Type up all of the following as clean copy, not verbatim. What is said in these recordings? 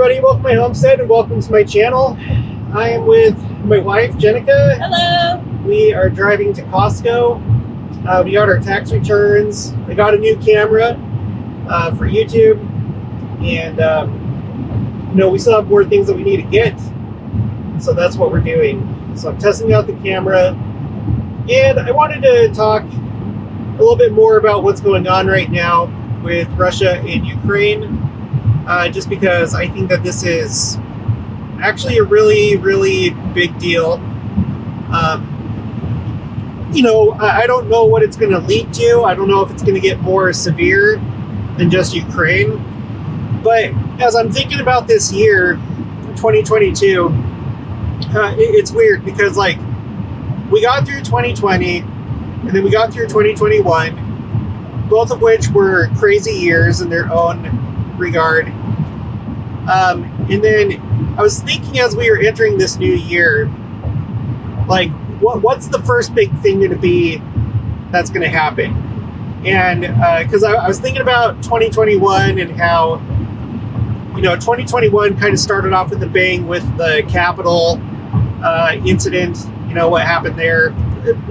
everybody, welcome to my homestead and welcome to my channel. I am with my wife, Jenica. Hello. We are driving to Costco. We got our tax returns. I got a new camera for YouTube. And, we still have more things that we need to get. So that's what we're doing. So I'm testing out the camera. And I wanted to talk a little bit more about what's going on right now with Russia and Ukraine. Just because I think that this is actually a really, really big deal. I don't know what it's going to lead to. I don't know if it's going to get more severe than just Ukraine. But as I'm thinking about this year, 2022, it's weird because, like, we got through 2020 and then we got through 2021, both of which were crazy years in their own regard. And then I was thinking as we were entering this new year, like, what's the first big thing going to be that's going to happen? And because I was thinking about 2021 and how, 2021 kind of started off with a bang with the Capitol incident, what happened there.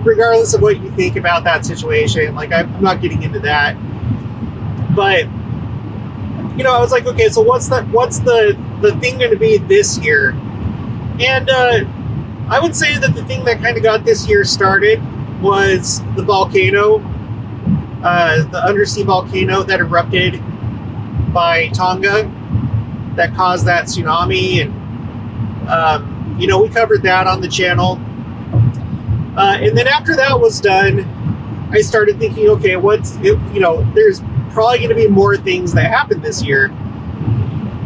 Regardless of what you think about that situation, like, I'm not getting into that. But I was like, okay, so what's the thing going to be this year? And I would say that the thing that kind of got this year started was the volcano, the undersea volcano that erupted by Tonga that caused that tsunami. And, we covered that on the channel. And then after that was done, I started thinking, okay, there's probably going to be more things that happen this year.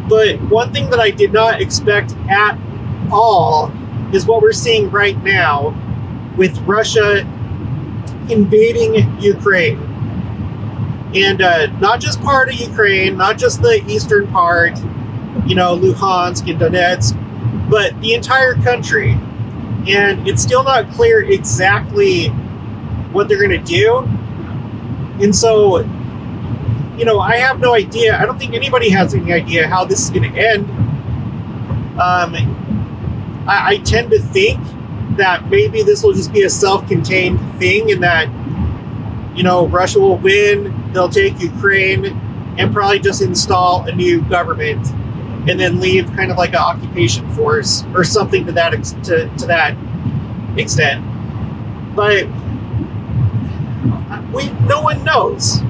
But one thing that I did not expect at all is what we're seeing right now with Russia invading Ukraine. And not just part of Ukraine, not just the eastern part, Luhansk and Donetsk, but the entire country. And it's still not clear exactly what they're going to do. And so, I have no idea. I don't think anybody has any idea how this is going to end. I tend to think that maybe this will just be a self-contained thing and that, Russia will win, they'll take Ukraine, and probably just install a new government and then leave kind of like an occupation force or something to that extent. But no one knows,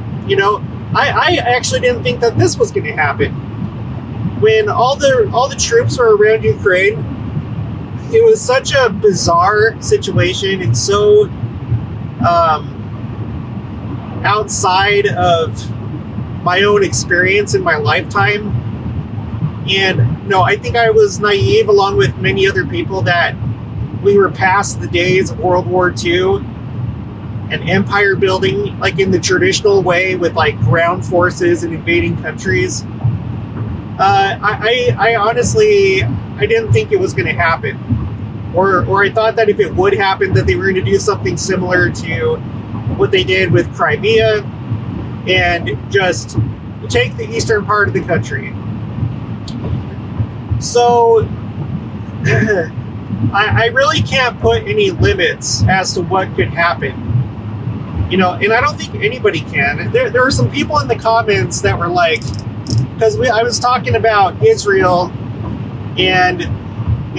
I actually didn't think that this was going to happen. When all the troops were around Ukraine, it was such a bizarre situation and so outside of my own experience in my lifetime. And I think I was naive, along with many other people, that we were past the days of World War II and empire building, like in the traditional way with like ground forces and invading countries. I honestly, I didn't think it was going to happen, or I thought that if it would happen, that they were going to do something similar to what they did with Crimea and just take the eastern part of the country. So I really can't put any limits as to what could happen. And I don't think anybody can. There were some people in the comments that were like, because I was talking about Israel and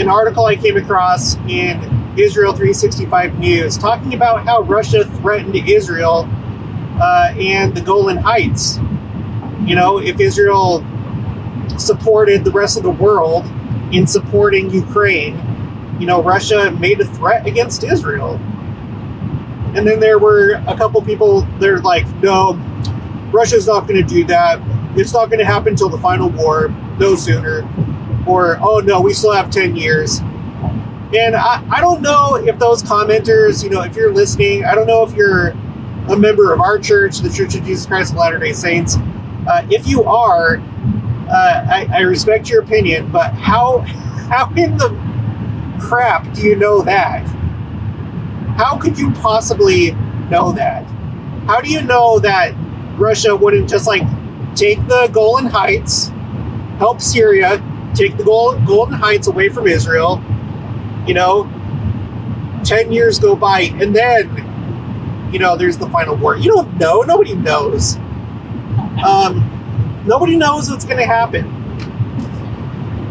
an article I came across in Israel 365 News talking about how Russia threatened Israel and the Golan Heights. If Israel supported the rest of the world in supporting Ukraine, Russia made a threat against Israel. And then there were a couple people, they're like, no, Russia's not going to do that. It's not going to happen until the final war, no sooner. Or, oh no, we still have 10 years. And I don't know if those commenters, if you're listening, I don't know if you're a member of our church, the Church of Jesus Christ of Latter-day Saints. If you are, I respect your opinion, but how in the crap do you know that? How could you possibly know that? How do you know that Russia wouldn't just like take the Golan Heights, help Syria, take the Golden Heights away from Israel. 10 years go by, and then, there's the final war. You don't know. Nobody knows. Nobody knows what's going to happen.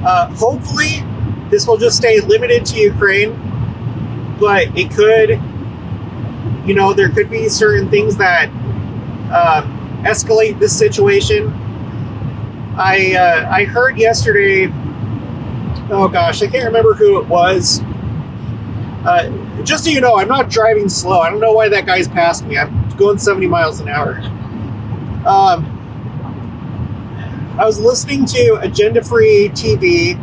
Hopefully, this will just stay limited to Ukraine, but it could, there could be certain things that escalate this situation. I heard yesterday, oh gosh, I can't remember who it was. Just so you know, I'm not driving slow. I don't know why that guy's passed me. I'm going 70 miles an hour. I was listening to Agenda Free TV.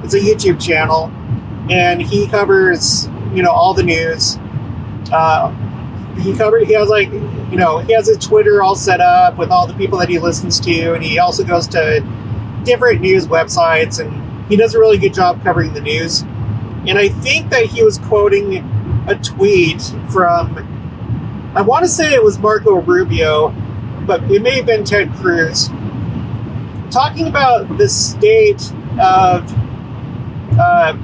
It's a YouTube channel, and he covers, all the news. He has a Twitter all set up with all the people that he listens to, and he also goes to different news websites, and he does a really good job covering the news. And I think that he was quoting a tweet from, I want to say it was Marco Rubio, but it may have been Ted Cruz, talking about the state of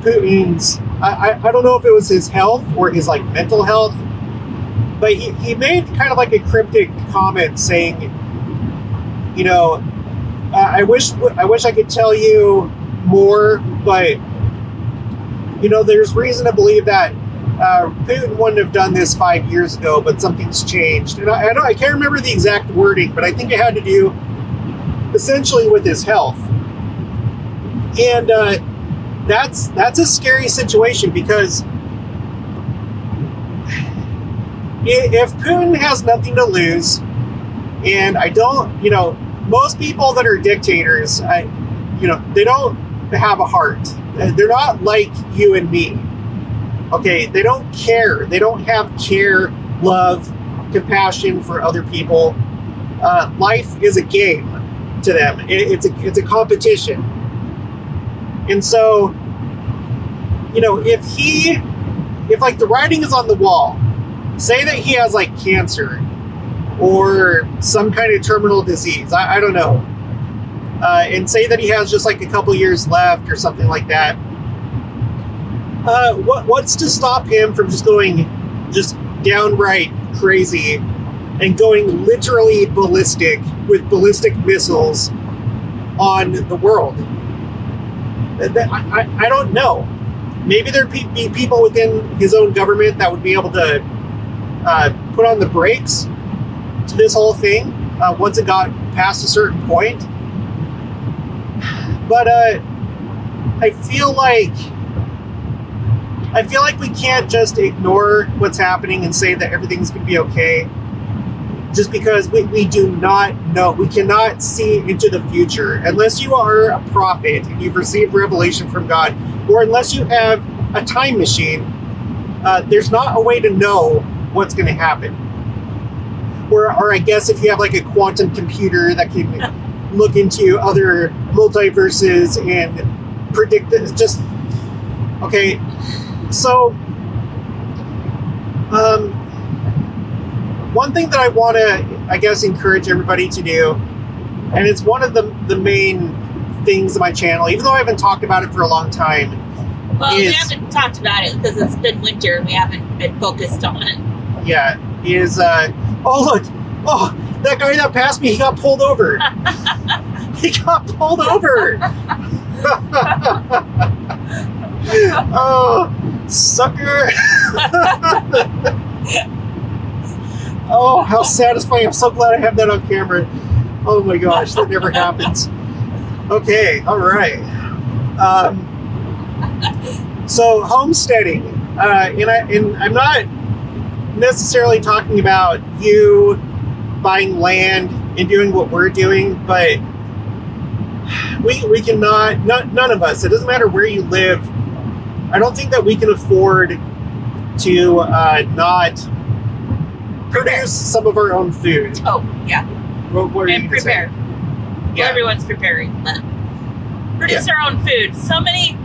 Putin's, I don't know if it was his health or his mental health, but he made kind of a cryptic comment saying, I wish I could tell you more, but there's reason to believe that Putin wouldn't have done this 5 years ago, but something's changed. And I can't remember the exact wording, but I think it had to do essentially with his health. And that's a scary situation, because if Putin has nothing to lose, and most people that are dictators, they don't have a heart. They're not like you and me. Okay, they don't care. They don't have care, love, compassion for other people. Life is a game to them. It's a competition. And so, if the writing is on the wall, say that he has cancer or some kind of terminal disease, I don't know, and say that he has just a couple years left or something like that, what's to stop him from just going downright crazy and going literally ballistic with ballistic missiles on the world? I don't know. Maybe there'd be people within his own government that would be able to put on the brakes to this whole thing once it got past a certain point. But I feel like we can't just ignore what's happening and say that everything's going to be okay, just because we do not know. We cannot see into the future unless you are a prophet and you've received revelation from God, or unless you have a time machine. There's not a way to know what's going to happen. Or I guess if you have a quantum computer that can look into other multiverses and predict this. Just okay. So, one thing that I want to, I guess, encourage everybody to do, and it's one of the main things of my channel, even though I haven't talked about it for a long time. Well, we haven't talked about it because it's been winter and we haven't been focused on it. Yeah, oh look, that guy that passed me, he got pulled over. He got pulled over. Oh, sucker. Oh, how satisfying. I'm so glad I have that on camera. Oh my gosh, that never happens. Okay, all right. So homesteading, and I'm not necessarily talking about you buying land and doing what we're doing, but we cannot, none of us, it doesn't matter where you live, I don't think that we can afford to not produce some of our own food. Oh, yeah. What and prepare. Yeah. Well, everyone's preparing. But produce our own food. So many,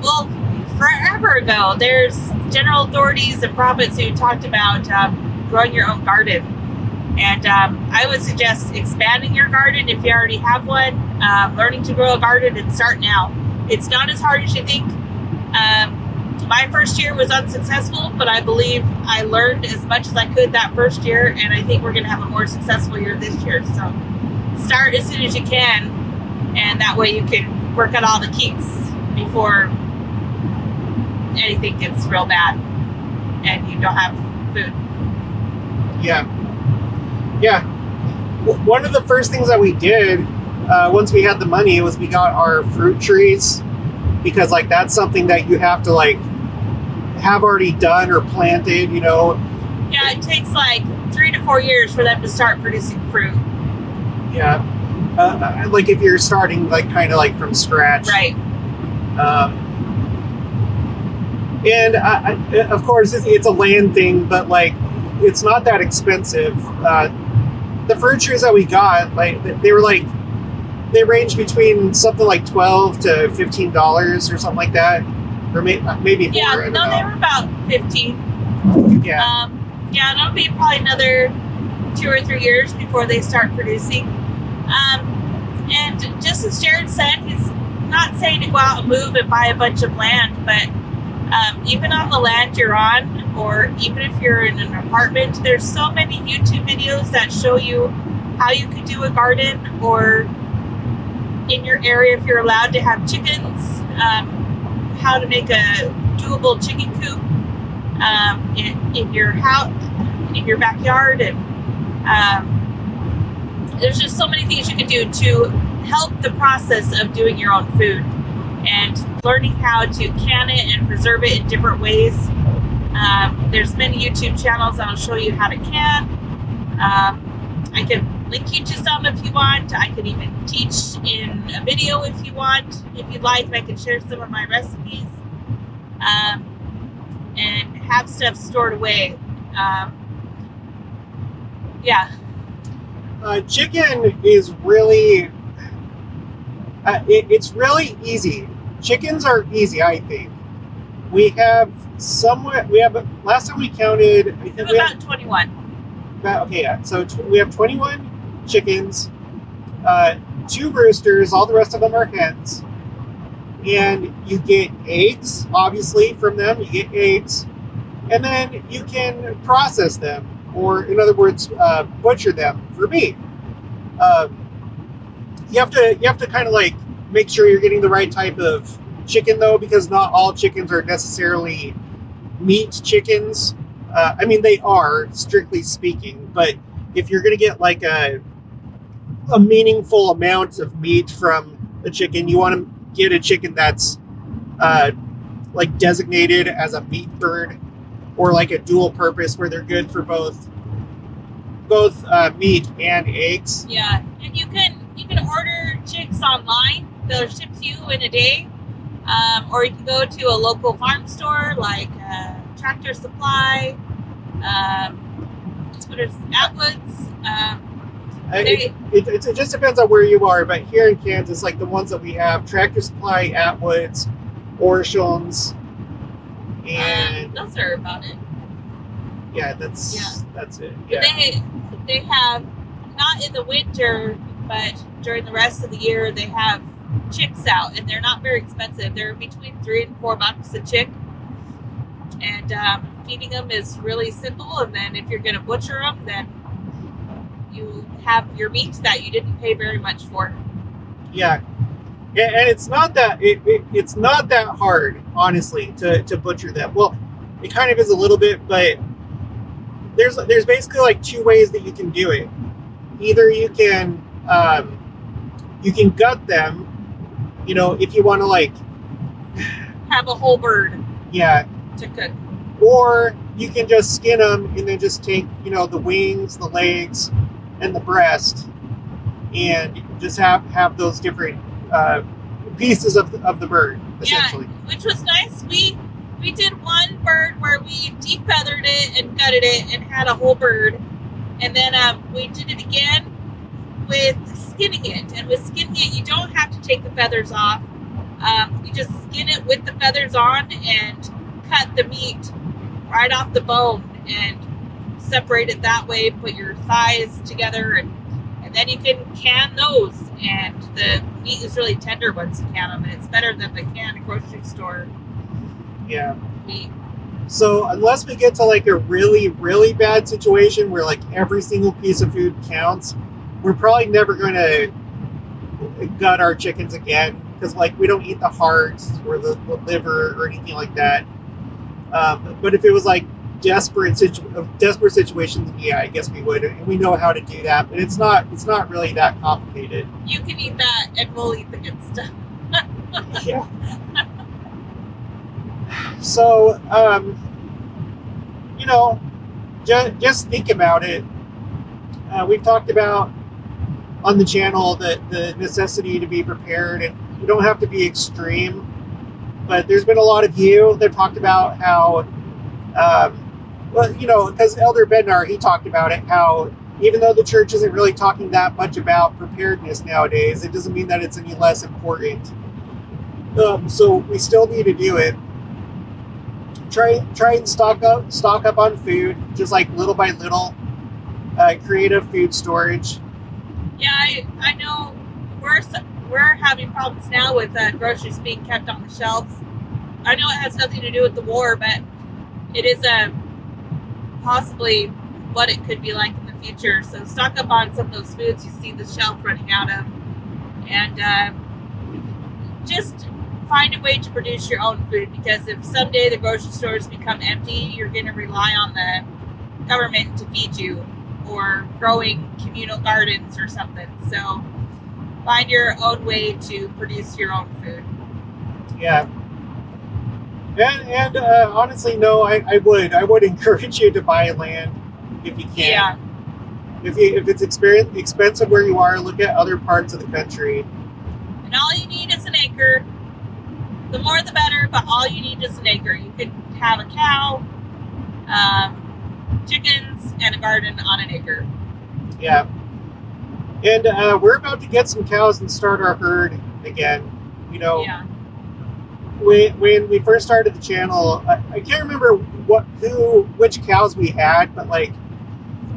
well, forever ago, there's general authorities and prophets who talked about growing your own garden And I would suggest expanding your garden if you already have one, learning to grow a garden, and start now. It's not as hard as you think. My first year was unsuccessful, but I believe I learned as much as I could that first year, and I think we're going to have a more successful year this year. So start as soon as you can, and that way you can work out all the kinks before anything gets real bad and you don't have food. Yeah. One of the first things that we did once we had the money was we got our fruit trees, because like that's something that you have to like have already done or planted, you know. Yeah, it takes like 3 to 4 years for them to start producing fruit. Yeah. Like if you're starting like kind of like from scratch. Right. And of course it's a land thing, but like it's not that expensive. The fruit trees that we got, like they range between something like $12 to $15 or something like that, or maybe more. Yeah, no, they were about 15. Yeah. Yeah, it'll be probably another 2 or 3 years before they start producing. And just as Jared said, he's not saying to go out and move and buy a bunch of land, but even on the land you're on, or even if you're in an apartment, there's so many YouTube videos that show you how you could do a garden, or in your area if you're allowed to have chickens, how to make a doable chicken coop in your house, in your backyard, and there's just so many things you can do to help the process of doing your own food, and learning how to can it and preserve it in different ways. There's many YouTube channels that'll show you how to can. I can link you to some if you want. I can even teach in a video if you want, if you'd like, and I can share some of my recipes and have stuff stored away. Yeah. Chicken is really, it's really easy. Chickens are easy, I think. We have last time we counted, I think we about 21. Okay, yeah. So we have 21 chickens, 2 roosters, all the rest of them are hens. And you get eggs, obviously, from them. You get eggs. And then you can process them, or in other words, butcher them for meat. You have to kind of like make sure you're getting the right type of chicken, though, because not all chickens are necessarily meat chickens. I mean, they are, strictly speaking, but if you're going to get like a meaningful amount of meat from a chicken, you want to get a chicken that's like designated as a meat bird, or like a dual purpose where they're good for both meat and eggs. Yeah, and you can order chicks online. They'll ship to you in a day, or you can go to a local farm store like Tractor Supply, Atwoods. It just depends on where you are, but here in Kansas, like the ones that we have, Tractor Supply, Atwoods, Orscheln's, and those are about it. Yeah, that's it. Yeah. They have, not in the winter, but during the rest of the year, they have chicks out, and they're not very expensive. They're between $3 and $4 a chick, and feeding them is really simple. And then if you're going to butcher them, then you have your meat that you didn't pay very much for. Yeah, and it's not that it's not that hard, honestly, to butcher them. Well, it kind of is a little bit, but there's basically like 2 ways that you can do it. Either you can gut them, you know, if you want to like have a whole bird. Yeah. To cook. Or you can just skin them and then just take, you know, the wings, the legs, and the breast, and just have those different pieces of the bird, essentially. Yeah, which was nice. We did one bird where we defeathered it and gutted it and had a whole bird, and then we did it again with skinning it. And with skinning it, you don't have to take the feathers off. You just skin it with the feathers on and cut the meat right off the bone and separate it that way, put your thighs together, and then you can can those. And the meat is really tender once you can them, and it's better than the canned grocery store meat. So unless we get to like a really, really bad situation where like every single piece of food counts, we're probably never going to gut our chickens again, because like we don't eat the heart or the liver or anything like that. But if it was like desperate situations, yeah, I guess we would, and we know how to do that. But it's not really that complicated. You can eat that, and we'll eat the good stuff. Yeah. So, you know, just think about it. We've talked about on the channel the necessity to be prepared, and you don't have to be extreme. But there's been a lot of you that talked about how, well, you know, because Elder Bednar, he talked about it, how even though the church isn't really talking that much about preparedness nowadays, it doesn't mean that it's any less important. So we still need to do it. Try and stock up on food, just like little by little. Creative food storage. Yeah, I know we're having problems now with groceries being kept on the shelves. I know it has nothing to do with the war, but it is possibly what it could be like in the future. So stock up on some of those foods you see the shelf running out of, and just find a way to produce your own food, because if someday the grocery stores become empty, you're going to rely on the government to feed you, or growing communal gardens or something. So find your own way to produce your own food. Yeah. And honestly, no, I would encourage you to buy land if you can. Yeah. If it's expensive where you are, look at other parts of the country. And all you need is an acre. The more the better, but all you need is an acre. You could have a cow, chickens, and a garden on an acre. Yeah. And we're about to get some cows and start our herd again. You know, yeah. When we first started the channel, I can't remember which cows we had, but like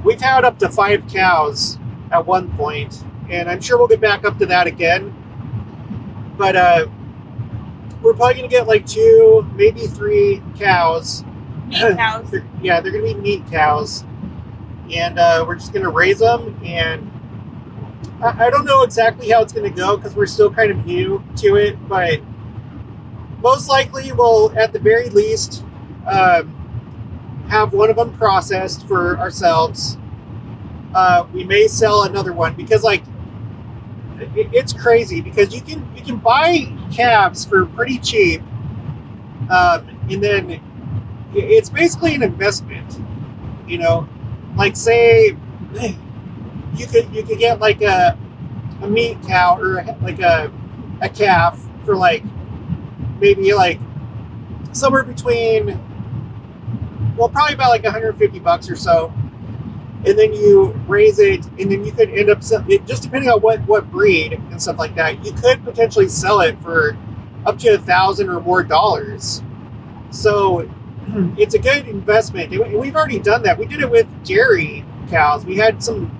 we've had up to 5 cows at one point, and I'm sure we'll get back up to that again. But we're probably gonna get like 2, maybe 3 cows. Meat cows. They're gonna be meat cows, and we're just gonna raise them. And I don't know exactly how it's gonna go because we're still kind of new to it, but most likely we'll, at the very least, have one of them processed for ourselves. We may sell another one, because like it's crazy, because you can buy calves for pretty cheap, and then it's basically an investment. You know, like say you could get like a meat cow or like a calf for like maybe like somewhere between, well, probably about like $150 or so. And then you raise it, and then you could end up selling, just depending on what breed and stuff like that, you could potentially sell it for up to $1,000 or more dollars. So it's a good investment. And we've already done that. We did it with dairy cows. We had some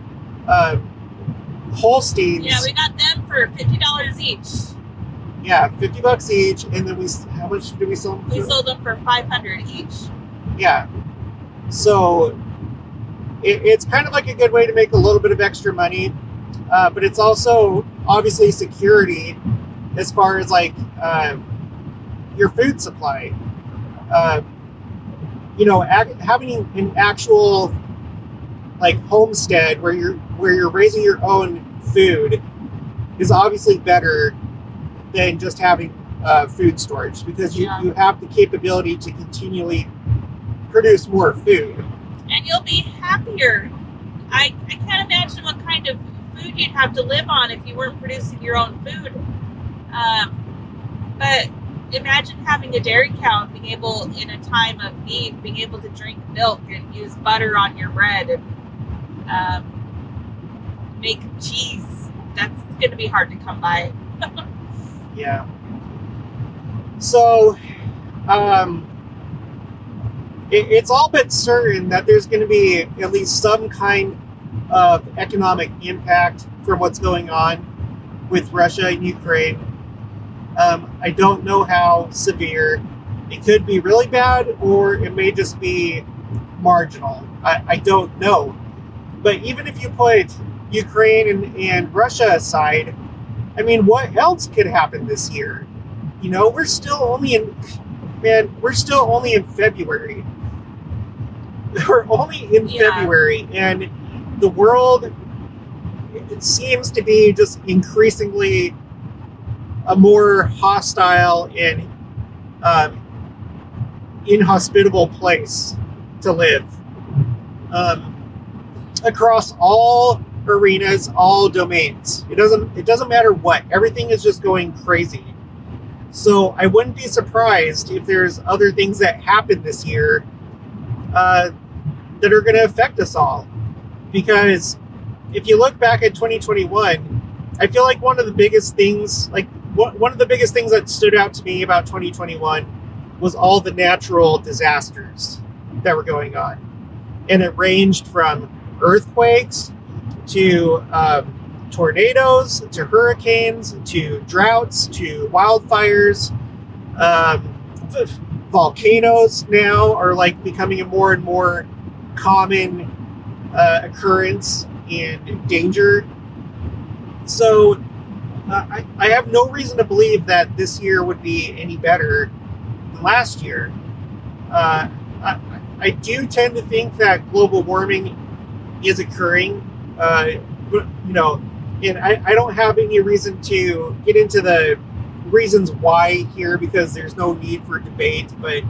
Holsteins. Yeah, we got them for $50 each. Yeah, $50 each. And then how much did we sell them for? We sold them for $500 each. Yeah. So it's kind of like a good way to make a little bit of extra money, but it's also obviously security as far as like your food supply. You know, having an actual like homestead where you're raising your own food is obviously better than just having food storage, because you have the capability to continually produce more food. And you'll be happier. I can't imagine what kind of food you'd have to live on if you weren't producing your own food. But imagine having a dairy cow and being able, in a time of need, being able to drink milk and use butter on your bread and make cheese. That's going to be hard to come by. Yeah. So, it's all but certain that there's going to be at least some kind of economic impact from what's going on with Russia and Ukraine. I don't know how severe. It could be really bad, or it may just be marginal. I don't know. But even if you put Ukraine and Russia aside, I mean, what else could happen this year? You know, we're still only in February. We're only in February, and the world, it seems to be just increasingly a more hostile and inhospitable place to live, across all arenas, all domains. It doesn't matter what. Everything is just going crazy. So I wouldn't be surprised if there's other things that happen this year that are going to affect us all. Because if you look back at 2021, I feel like one of the biggest things that stood out to me about 2021 was all the natural disasters that were going on. And it ranged from earthquakes to tornadoes, to hurricanes, to droughts, to wildfires. Volcanoes now are like becoming a more and more common occurrence and danger. So I have no reason to believe that this year would be any better than last year. I do tend to think that global warming is occurring, you know, and I don't have any reason to get into the reasons why here, because there's no need for debate, but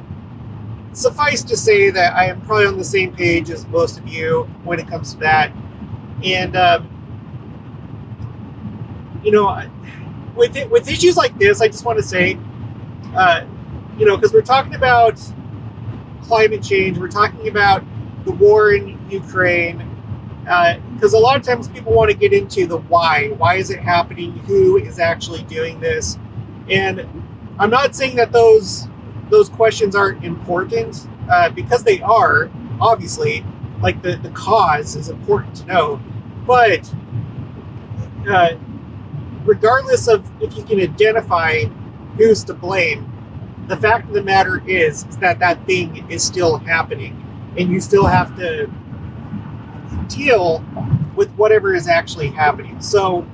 suffice to say that I am probably on the same page as most of you when it comes to that. And you know, with issues like this, I just want to say, you know, because we're talking about climate change, we're talking about the war in Ukraine, because a lot of times people want to get into the why. Why is it happening? Who is actually doing this? And I'm not saying that those questions aren't important, because they are, obviously. Like the cause is important to know. But regardless of if you can identify who's to blame, the fact of the matter is that that thing is still happening, and you still have to deal with whatever is actually happening. So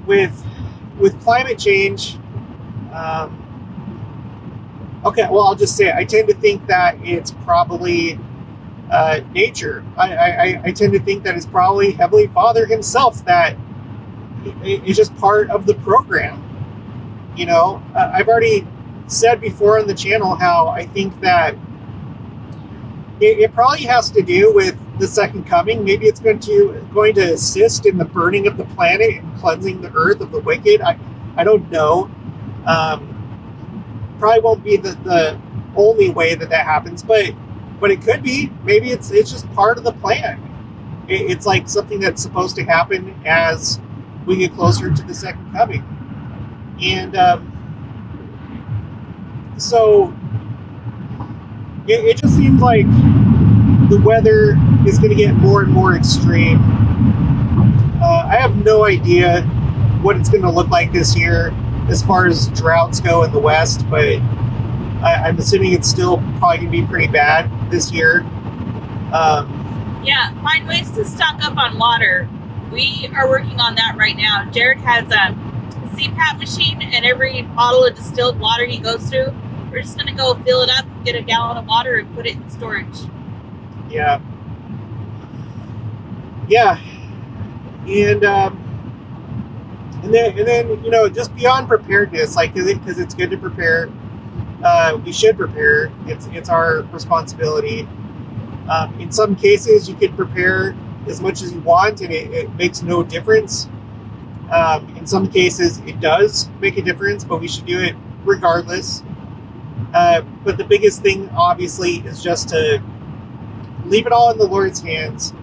with climate change, okay, well, I'll just say it. I tend to think that it's probably nature. I tend to think that it's probably Heavenly Father himself that is just part of the program. You know, I've already said before on the channel how I think that it probably has to do with the second coming. Maybe it's going to assist in the burning of the planet and cleansing the earth of the wicked. I don't know. Probably won't be the only way that happens, but it could be. Maybe it's just part of the plan. It's like something that's supposed to happen as we get closer to the second coming. And so it just seems like the weather is going to get more and more extreme. I have no idea what it's going to look like this year as far as droughts go in the West, but I'm assuming it's still probably going to be pretty bad this year. Yeah, find ways to stock up on water. We are working on that right now. Jared has a CPAP machine, and every bottle of distilled water he goes through, we're just going to go fill it up, get a gallon of water, and put it in storage. Yeah. Yeah. And then you know, just beyond preparedness, like, because it's good to prepare. We should prepare. It's our responsibility. In some cases, you can prepare as much as you want, and it makes no difference. In some cases, it does make a difference, but we should do it regardless. But the biggest thing, obviously, is just to leave it all in the Lord's hands.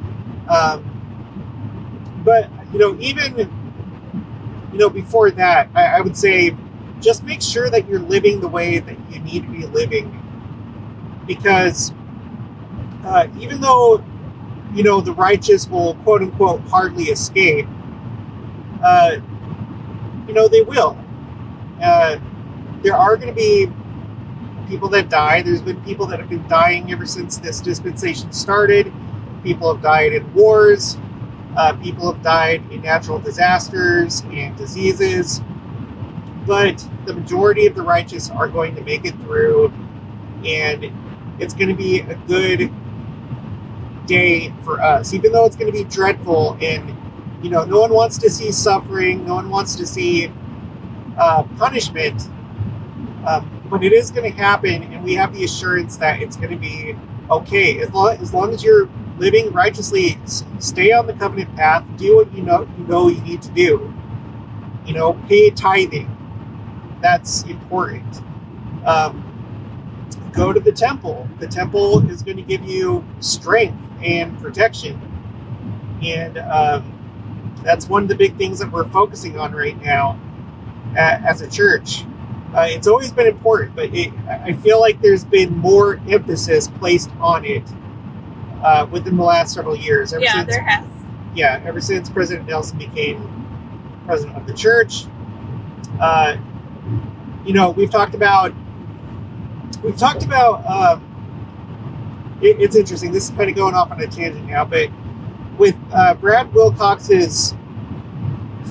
But, you know, even, you know, before that, I would say just make sure that you're living the way that you need to be living. because even though, you know, the righteous will quote unquote hardly escape, you know, they will. There are going to be people that die. There's been people that have been dying ever since this dispensation started. People have died in wars. People have died in natural disasters and diseases. But the majority of the righteous are going to make it through, and it's going to be a good day for us, even though it's going to be dreadful. And, you know, no one wants to see suffering. No one wants to see punishment. But it is going to happen, and we have the assurance that it's going to be okay. As long as you're living righteously, stay on the covenant path, do what you know you need to do. You know, pay tithing. That's important. Go to the temple. The temple is going to give you strength and protection. And that's one of the big things that we're focusing on right now as a church. It's always been important, but I feel like there's been more emphasis placed on it within the last several years. There has. Yeah, ever since President Nelson became president of the church. You know, we've talked about. It's interesting. This is kind of going off on a tangent now, but with Brad Wilcox's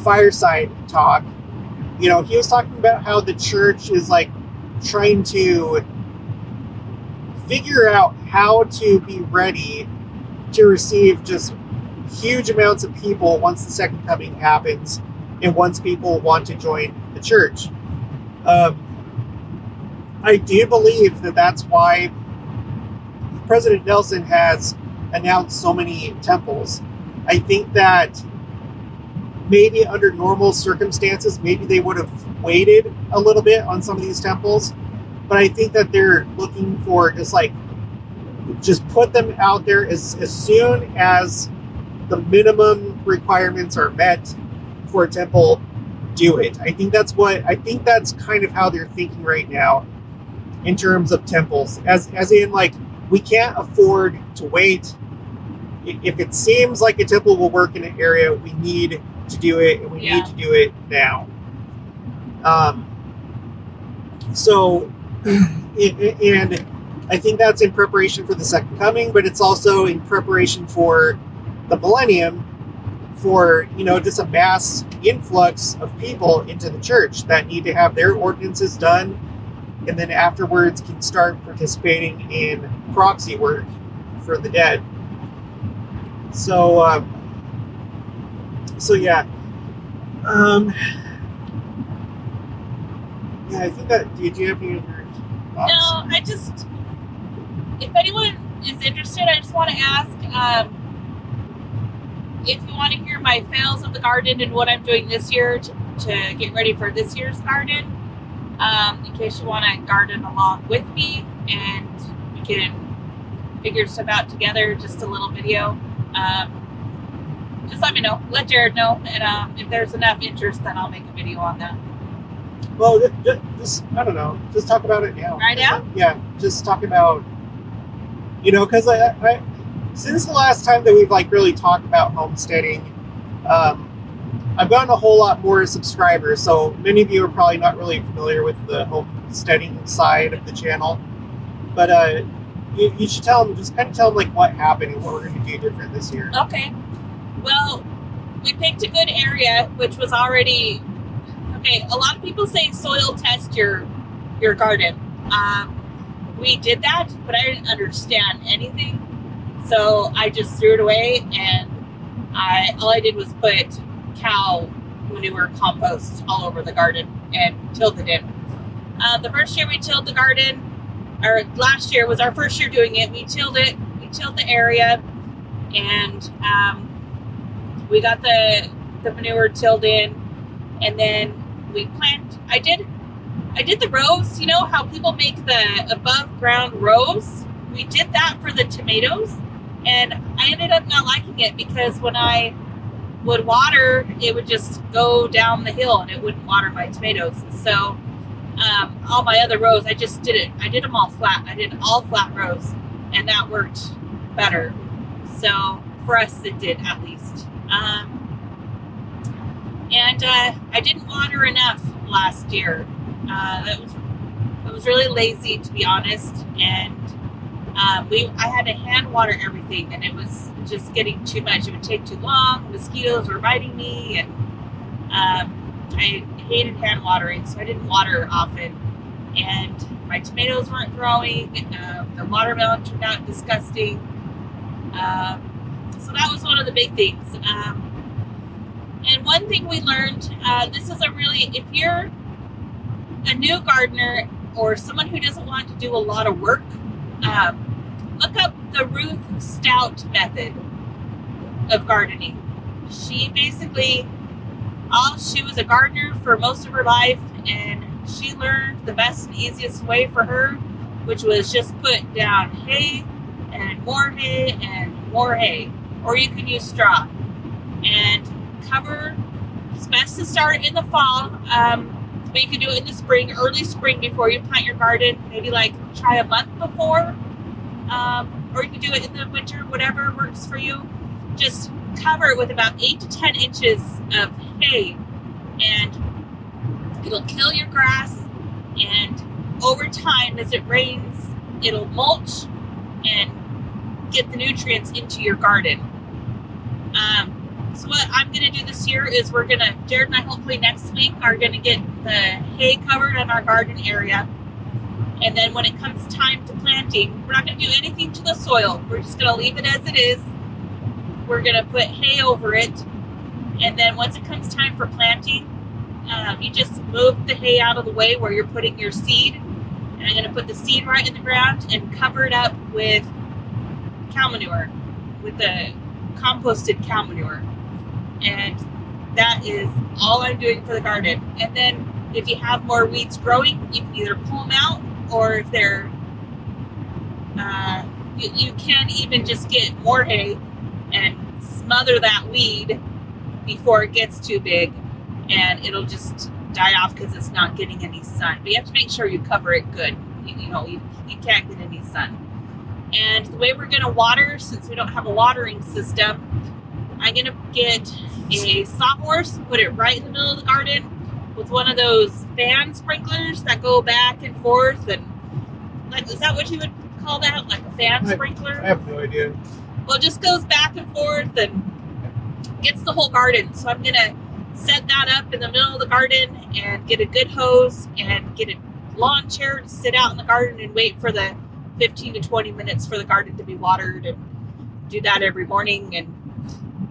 fireside talk. You know, he was talking about how the church is like trying to figure out how to be ready to receive just huge amounts of people once the second coming happens and once people want to join the church. I do believe that that's why President Nelson has announced so many temples. I think that maybe under normal circumstances, maybe they would have waited a little bit on some of these temples. But I think that they're looking for just put them out there as soon as the minimum requirements are met for a temple, do it. I think that's kind of how they're thinking right now in terms of temples. As in, like, we can't afford to wait. If it seems like a temple will work in an area, we need to do it, and we need to do it now. And I think that's in preparation for the second coming, but it's also in preparation for the millennium, for, you know, just a mass influx of people into the church that need to have their ordinances done, and then afterwards can start participating in proxy work for the dead. So yeah. Yeah, I think that. Do you have any other thoughts? No, if anyone is interested, I just want to ask if you want to hear my fails of the garden and what I'm doing this year to get ready for this year's garden. In case you want to garden along with me and we can figure stuff out together, just a little video. Just let me know. Let Jared know, and if there's enough interest, then I'll make a video on that. Well, just I don't know. Just talk about it now. Right now? Yeah, just talk about, you know, because I since the last time that we've like really talked about homesteading, I've gotten a whole lot more subscribers. So many of you are probably not really familiar with the homesteading side of the channel, but you should tell them, just kind of tell them like what happened and what we're going to do different this year. Okay. Well, we picked a good area, which was already okay. A lot of people say soil test your garden. We did that, but I didn't understand anything, so I just threw it away, and all I did was put cow manure compost all over the garden and tilled it in. The first year we tilled the garden, or last year was our first year doing it. We tilled it. We tilled the area, and we got the manure tilled in, and then we planted. I did the rows. You know how people make the above ground rows? We did that for the tomatoes, and I ended up not liking it because when I would water, it would just go down the hill and it wouldn't water my tomatoes. So All my other rows, I just did it. I did them all flat. I did all flat rows, and that worked better. So for us, it did at least. And I didn't water enough last year. I was really lazy, to be honest, and I had to hand water everything, and it was just getting too much. It would take too long. Mosquitoes were biting me, and I hated hand watering, so I didn't water often. And my tomatoes weren't growing. The watermelon turned out disgusting. So that was one of the big things. And one thing we learned, this is if you're a new gardener or someone who doesn't want to do a lot of work, look up the Ruth Stout method of gardening. She was a gardener for most of her life, and she learned the best and easiest way for her, which was just put down hay and more hay and more hay, or you can use straw and cover. It's best to start in the fall, but you can do it in the spring, early spring, before you plant your garden. Maybe try a month before, or you can do it in the winter, whatever works for you. Just cover it with about 8 to 10 inches of hay, and it'll kill your grass, and over time, as it rains, it'll mulch and get the nutrients into your garden. So what I'm going to do this year is Jared and I hopefully next week are going to get the hay covered in our garden area. And then when it comes time to planting, we're not going to do anything to the soil. We're just going to leave it as it is. We're going to put hay over it. And then once it comes time for planting, you just move the hay out of the way where you're putting your seed. And I'm going to put the seed right in the ground and cover it up with cow manure, with the composted cow manure. And that is all I'm doing for the garden. And then if you have more weeds growing, you can either pull them out, or if they're you can even just get more hay and smother that weed before it gets too big, and it'll just die off because it's not getting any sun. But you have to make sure you cover it good. You can't get any sun. And the way we're going to water, since we don't have a watering system, I'm going to get a sawhorse, put it right in the middle of the garden with one of those fan sprinklers that go back and forth. And is that what you would call that? Like a fan sprinkler? I have no idea. Well, it just goes back and forth and gets the whole garden. So I'm going to set that up in the middle of the garden and get a good hose and get a lawn chair to sit out in the garden and wait for the 15 to 20 minutes for the garden to be watered, and do that every morning. And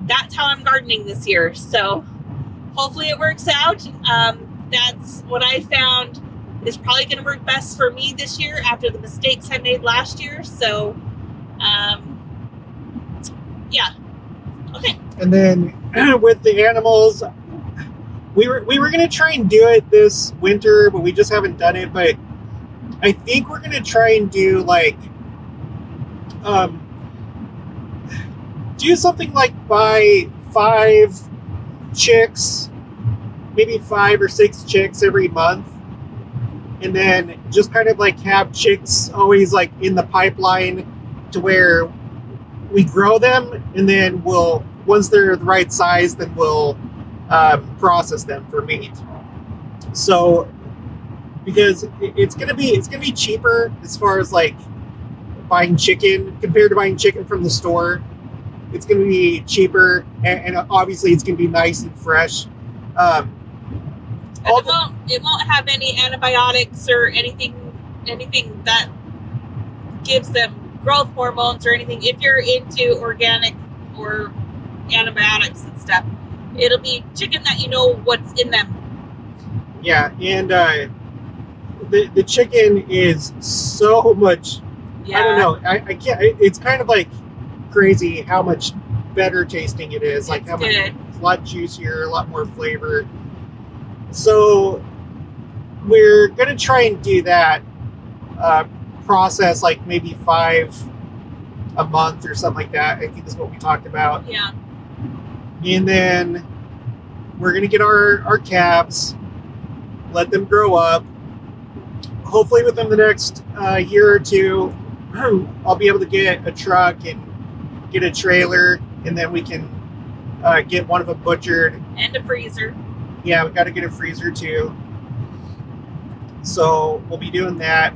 that's how I'm gardening this year. So hopefully it works out. That's what I found is probably going to work best for me this year after the mistakes I made last year. So, yeah. Okay. And then with the animals, we were going to try and do it this winter, but we just haven't done it. But I think we're going to try and do do something like buy 5 chicks, maybe 5 or 6 chicks every month, and then just kind of have chicks always in the pipeline to where we grow them, and then once they're the right size, then we'll process them for meat. So because it's gonna be cheaper as far as buying chicken compared to buying chicken from the store. It's going to be cheaper, and obviously it's going to be nice and fresh. And it won't have any antibiotics or anything that gives them growth hormones or anything. If you're into organic or antibiotics and stuff, it'll be chicken that you know what's in them. Yeah, and the chicken is so much. Yeah. I don't know. I can't. It's kind of crazy how much better tasting it is. It's a lot juicier, a lot more flavor. So we're gonna try and do that process, maybe 5 a month or something like that. I think is what we talked about. Yeah. And then we're gonna get our calves, let them grow up, hopefully within the next year or two, I'll be able to get a truck and get a trailer, and then we can get one of them butchered. And a freezer. Yeah, we got to get a freezer too. So we'll be doing that.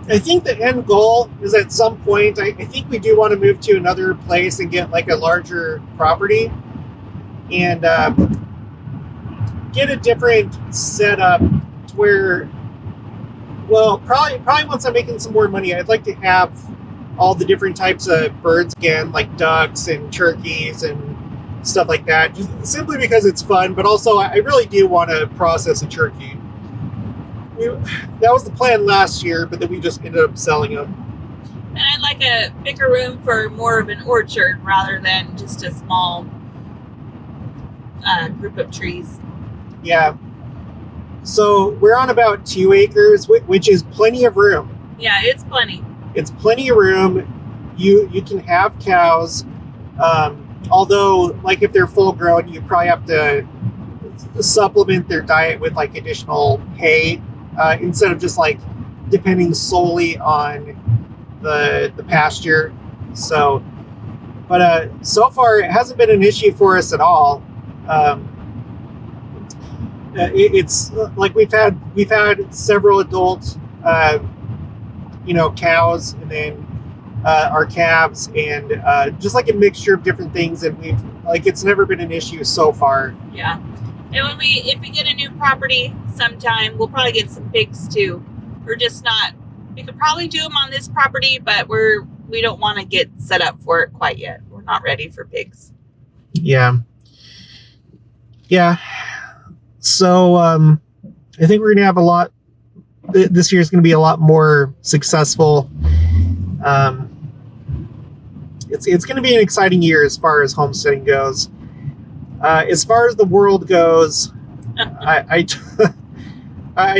I think the end goal is at some point, I think we do want to move to another place and get like a larger property and get a different setup to where, well, probably once I'm making some more money, I'd like to have all the different types of birds again, like ducks and turkeys and stuff like that, just simply because it's fun, but also I really do want to process a turkey. That was the plan last year, but then we just ended up selling them. And I'd like a bigger room for more of an orchard rather than just a small group of trees. Yeah. So we're on about 2 acres, which is plenty of room. Yeah, it's plenty. It's plenty of room. You can have cows. Although, like if they're full grown, you probably have to supplement their diet with like additional hay instead of just like depending solely on the pasture. So, but so far it hasn't been an issue for us at all. It's like we've had several adult, cows, and then our calves, and just like a mixture of different things, and it's never been an issue so far. Yeah. And if we get a new property sometime, we'll probably get some pigs too. We could probably do them on this property, but we don't want to get set up for it quite yet. We're not ready for pigs. Yeah. So I think we're gonna have a lot. This year is gonna be a lot more successful. It's gonna be an exciting year as far as homesteading goes. As far as the world goes, I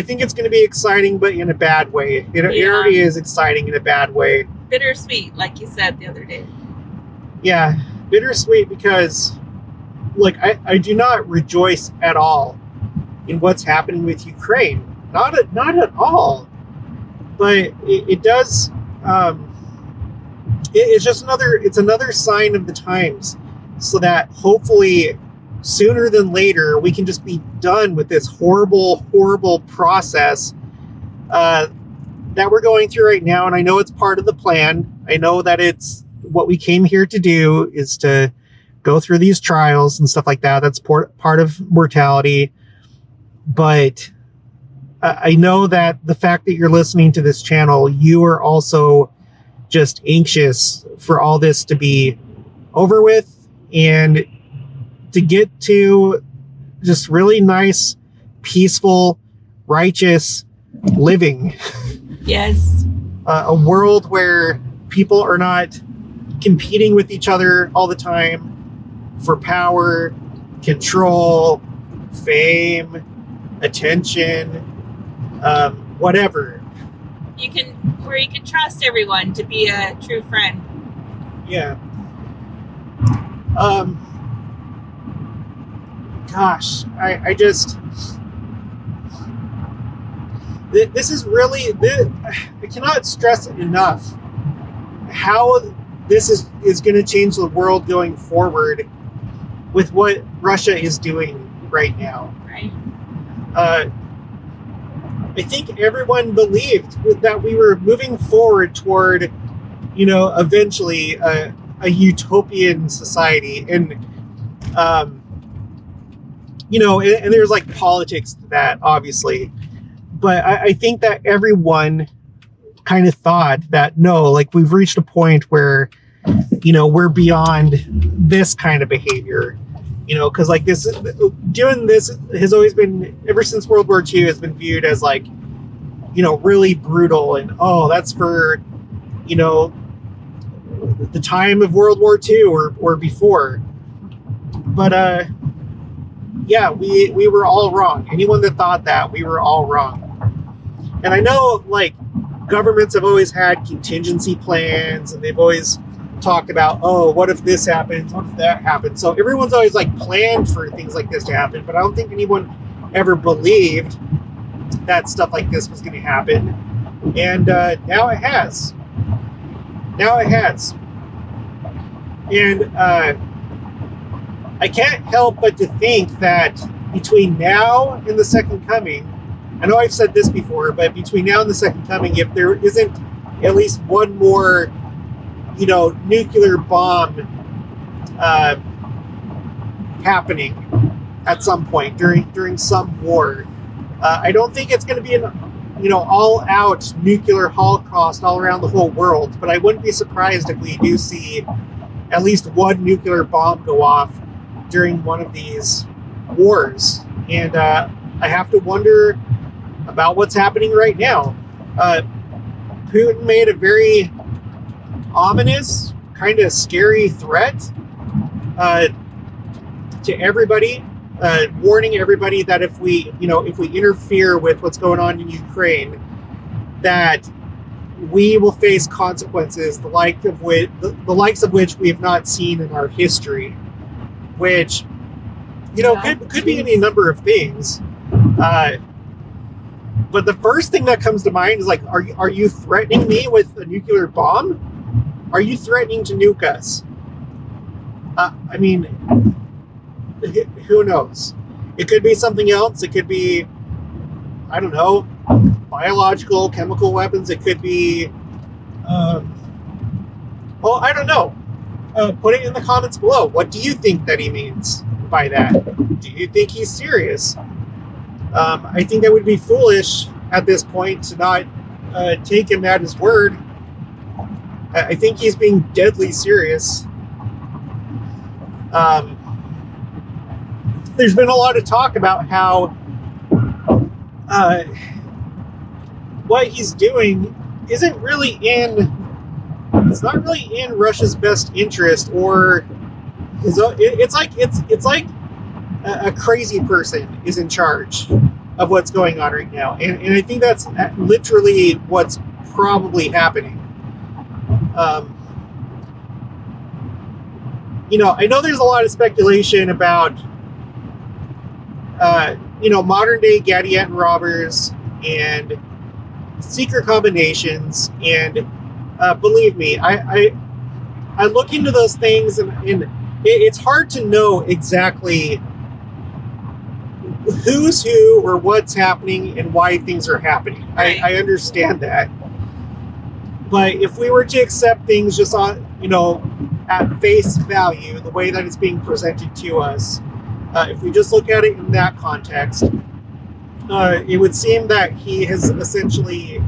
think it's going to be exciting, but in a bad way. It already is exciting in a bad way. Bittersweet, like you said the other day. Yeah, bittersweet because, I do not rejoice at all in what's happening with Ukraine. Not at all. But it does. It's another sign of the times, so that hopefully sooner than later we can just be done with this horrible process that we're going through right now. And I know it's part of the plan. I know that it's what we came here to do, is to go through these trials and stuff like that. That's part of mortality. But I know that the fact that you're listening to this channel, you are also just anxious for all this to be over with and to get to just really nice, peaceful, righteous living. Yes. A world where people are not competing with each other all the time for power, control, fame, attention, whatever. Where you can trust everyone to be a true friend. Yeah. Gosh, I just, this is really, I cannot stress enough how this is going to change the world going forward with what Russia is doing right now. Right. I think everyone believed that we were moving forward toward, eventually a utopian society. And, and there's like politics to that, obviously. But I think that everyone kind of thought that, no, we've reached a point where, we're beyond this kind of behavior. Because doing this has always been, ever since World War II, has been viewed as really brutal, and that's for the time of World War II or before. But we were all wrong. Anyone that thought that, we were all wrong. And I know governments have always had contingency plans, and they've always talked about, what if this happens, what if that happens. So everyone's always planned for things like this to happen, but I don't think anyone ever believed that stuff like this was going to happen. And now it has. Now it has. And I can't help but to think that between now and the second coming, I know I've said this before, but between now and the second coming, if there isn't at least one more, nuclear bomb happening at some point during some war, I don't think it's going to be an all-out nuclear holocaust all around the whole world, but I wouldn't be surprised if we do see at least one nuclear bomb go off during one of these wars. And I have to wonder about what's happening right now. Putin made a very ominous, kind of scary threat to everybody, warning everybody that if we interfere with what's going on in Ukraine, that we will face consequences the likes of which we have not seen in our history, which could be any number of things. But the first thing that comes to mind is like, are you threatening me with a nuclear bomb? Are you threatening to nuke us? I mean, who knows? It could be something else. It could be, I don't know, biological, chemical weapons. It could be, well, I don't know. Put it in the comments below. What do you think that he means by that? Do you think he's serious? I think that would be foolish at this point to not take him at his word. I think he's being deadly serious. There's been a lot of talk about how what he's doing isn't really it's not really in Russia's best interest, or it's like a crazy person is in charge of what's going on right now. And I think that's literally what's probably happening. I know there's a lot of speculation about, modern day Gadianton robbers and secret combinations. And believe me, I look into those things, and it's hard to know exactly who's who or what's happening and why things are happening. Right. I understand that. But if we were to accept things just on, at face value, the way that it's being presented to us, if we just look at it in that context, it would seem that he has essentially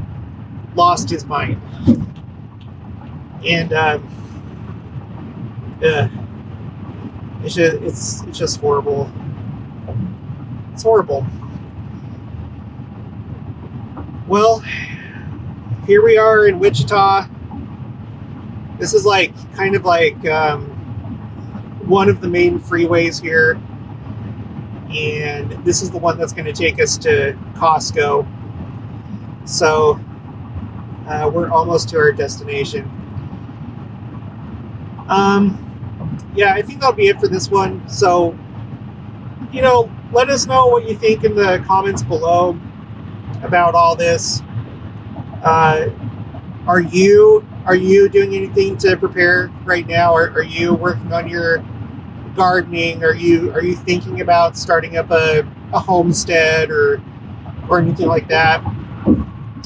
lost his mind. And it's just horrible. It's horrible. Well, here we are in Wichita. This is kind of like one of the main freeways here, and this is the one that's going to take us to Costco. So we're almost to our destination. Yeah, I think that'll be it for this one. So, let us know what you think in the comments below about all this. Are you doing anything to prepare right now? Are you working on your gardening? Are you thinking about starting up a homestead or anything like that?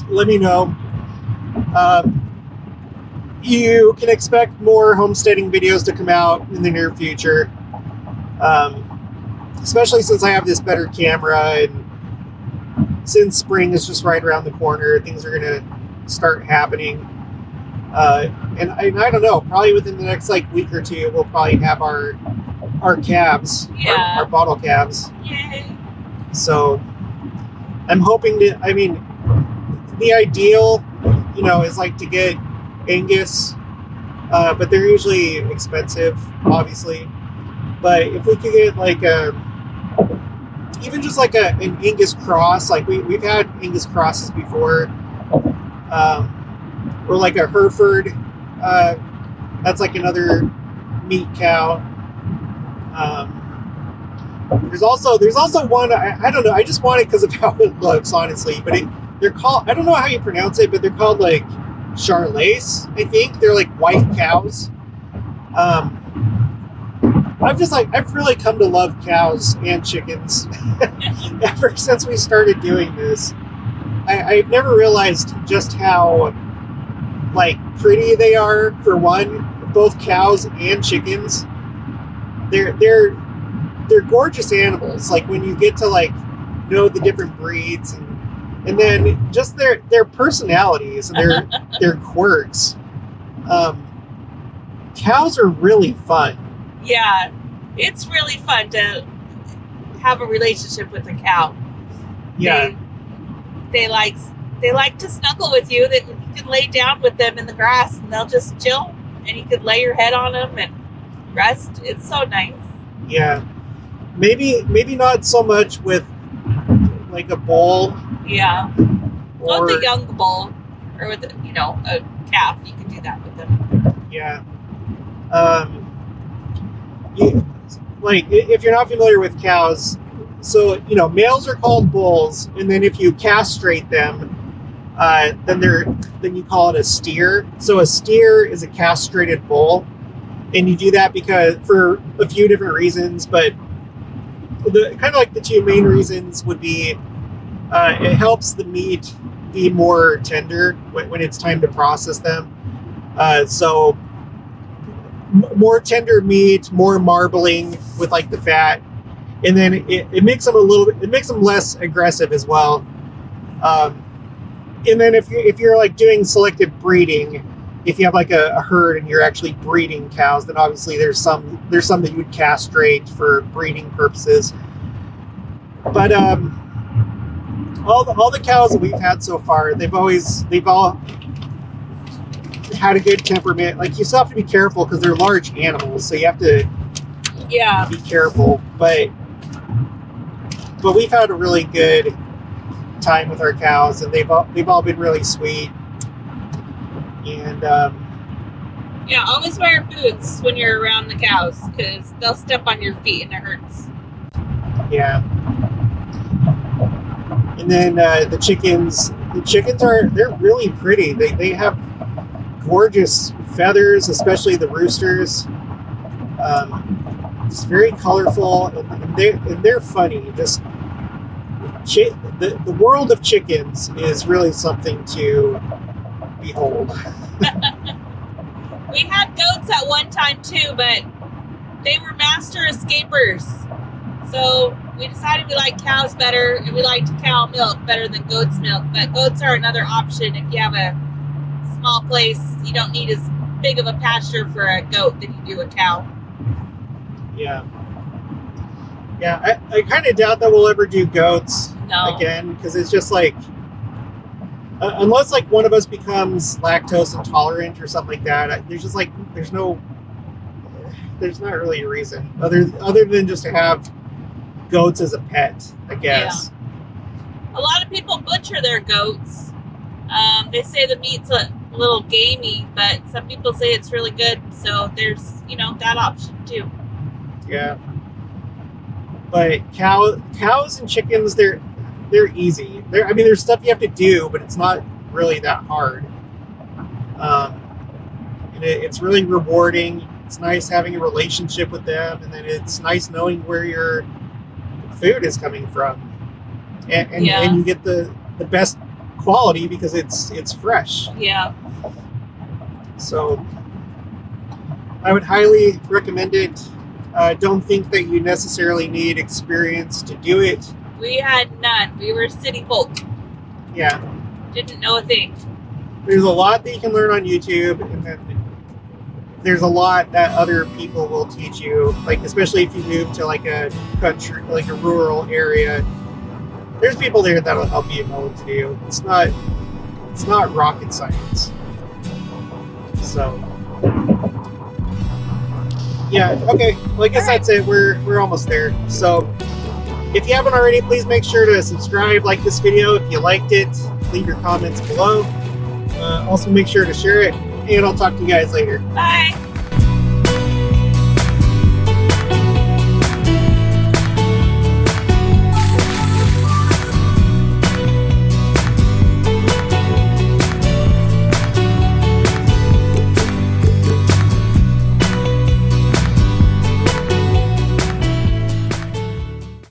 Let me know. You can expect more homesteading videos to come out in the near future. Especially since I have this better camera, and since spring is just right around the corner, things are going to start happening. And I don't know, probably within the next week or two, we'll probably have our calves, Yeah. our bottle calves. Yay. So I'm hoping to, the ideal, is to get Angus, but they're usually expensive, obviously. But if we could get even just an Angus cross, we've had Angus crosses before, or a Hereford, that's another meat cow. There's also one, I don't know, I just want it because of how it looks, honestly, but they're called, I don't know how you pronounce it, but they're called like Charolais, I think. They're like white cows. I've really come to love cows and chickens ever since we started doing this. I've never realized just how like pretty they are. For one, both cows and chickens. They're gorgeous animals. Like when you get to like know the different breeds and then just their personalities and their quirks. Cows are really fun. Yeah, it's really fun to have a relationship with a cow. Yeah. They like to snuggle with you. That you can lay down with them in the grass and they'll just chill, and you could lay your head on them and rest. It's so nice. Yeah. Maybe not so much with like a bull. Yeah. Or with a young bull or with a calf, you can do that with them. Yeah. If you're not familiar with cows, so males are called bulls, and then if you castrate them, then you call it a steer. So a steer is a castrated bull, and you do that because for a few different reasons, but the two main reasons would be it helps the meat be more tender when it's time to process them. So more tender meat, more marbling with like the fat, and then it makes them it makes them less aggressive as well. And then if you're like doing selective breeding, if you have like a herd and you're actually breeding cows, then obviously there's some that you would castrate for breeding purposes. But all the cows that we've had so far, they've all had a good temperament. Like you still have to be careful because they're large animals, so you have to be careful. But we've had a really good time with our cows, and they've all been really sweet. And always wear boots when you're around the cows because they'll step on your feet and it hurts. Yeah. And then the chickens they're really pretty. They have gorgeous feathers, especially the roosters. It's very colorful, and they're funny. Just the world of chickens is really something to behold. We had goats at one time too, but they were master escapers. So we decided we like cows better, and we liked cow milk better than goat's milk. But goats are another option if you have a small place. You don't need as big of a pasture for a goat than you do a cow. Yeah. I kind of doubt that we'll ever do goats again, because it's just like unless like one of us becomes lactose intolerant or something like that, there's not really a reason other than just to have goats as a pet, I guess. Yeah. A lot of people butcher their goats. They say the meat's a little gamey, but some people say it's really good. So there's, that option too. Yeah. But cows and chickens, they're easy. There's stuff you have to do, but it's not really that hard. And it's really rewarding. It's nice having a relationship with them, and then it's nice knowing where your food is coming from, and you get the best quality because it's fresh. Yeah. So I would highly recommend it. Don't think that you necessarily need experience to do it. We had none. We were city folk. Yeah. Didn't know a thing. There's a lot that you can learn on YouTube, and then there's a lot that other people will teach you, like especially if you move to like a country, like a rural area. There's people there that'll help you know what to do. It's not rocket science. So yeah, okay. Well, I guess that's it. We're almost there. So if you haven't already, please make sure to subscribe, like this video if you liked it, leave your comments below. Also make sure to share it, and I'll talk to you guys later. Bye.